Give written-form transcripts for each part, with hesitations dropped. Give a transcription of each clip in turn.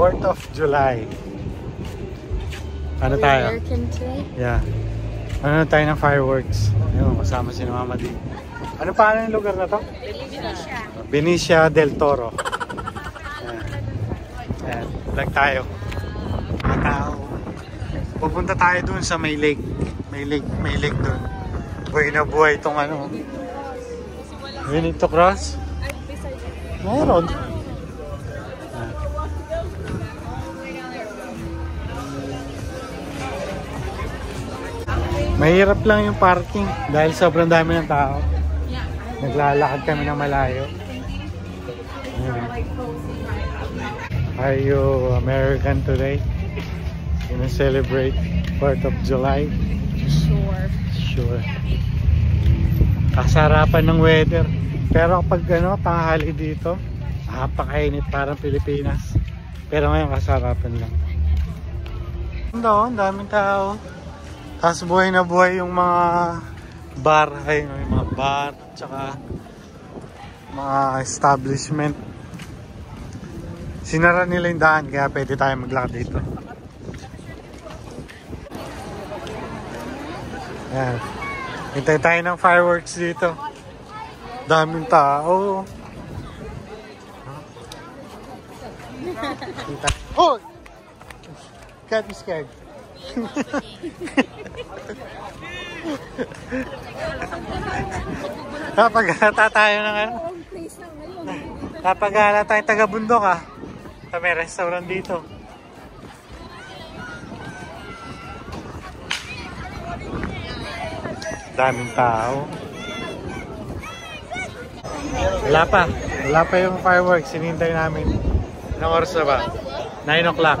4th of July. Ano tayo? American today? Yeah. Ano tayo ng fireworks. Ayun, kasama si Mama D. Ano pa yung lugar na to? Benicia del Toro. Ayan. Vlog tayo. Mga tao. Pupunta tayo dun sa may lake. May lake dun. Buhay na buhay itong ano. We need to cross? Mayroon. Mahirap lang yung parking dahil sobrang dami ng tao. Naglalakad kami ng malayo. Are you American today? Gonna celebrate 4th of July? Sure. Kasarapan ng weather. Pero kapag tanghali dito, napakainit parang Pilipinas. Pero ngayon kasarapan lang. Ang daming tao. Tapos buhay na buhay yung mga bar, yung mga bar, tsaka mga establishment. Sinara nila yung daan, kaya pwede tayo maglakad dito. Yan. Hintay tayo ng fireworks dito. Daming tao. Oh! Can't be scared. Kapag halata tayo ng kapag halata tayong taga-bundok may restaurant dito. Daming tao. Wala pa yung fireworks, hinihintay namin. Anong oras na ba? 9 o'clock.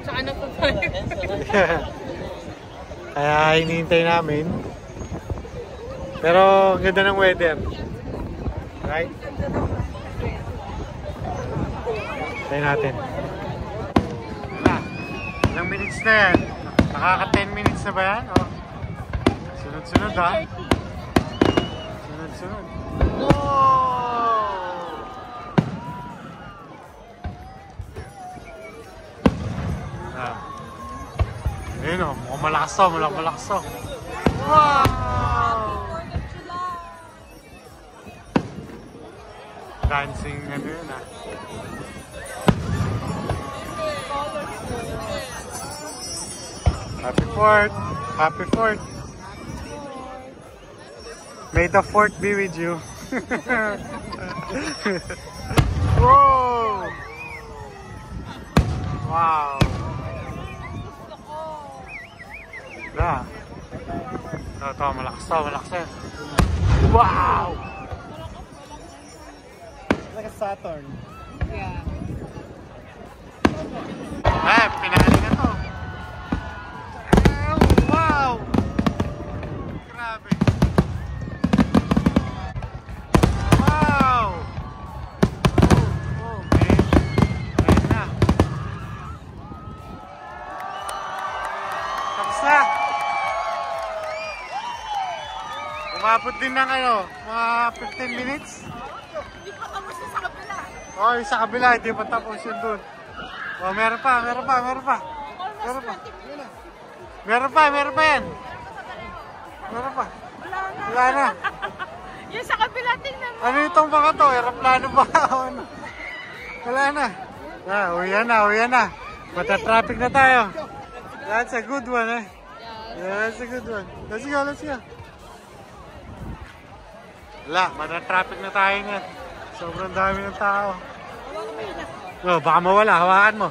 Tsaka na po tayo. Kaya hinihintay namin. Pero ganda ng weather. Right? Tayo natin. Ilang minutes na yan? Nakaka 10 minutes na ba yan? Oh. Sunod-sunod Sunod-sunod. Wow! Ayun mukhang malakas to. Wow! Dancing na yun Happy 4th. May the 4th be with you. Whoa! Wow! Ito, malakas yan. Wow! Like a Saturn. Yeah. Pinali na to. Wow! Grabe. Wow! Okay. Ayun na. Tapos na. Umabot din ng mga 15 minutes. Hindi pa tapos sa kabila. Yung sa kabila, hindi pa tapos yun dun. Meron pa yan. Wala na. Yung sa kabila, tingnan mo. Ano itong mga to? Aeroplano ba? Wala na. Uwi na. Mata-traffic na tayo. That's a good one Yeah, that's a good one. Let's go. Wala, mata-traffic na tayo nga. Sobrang dami ng tao. Baka mawala, hawakan mo.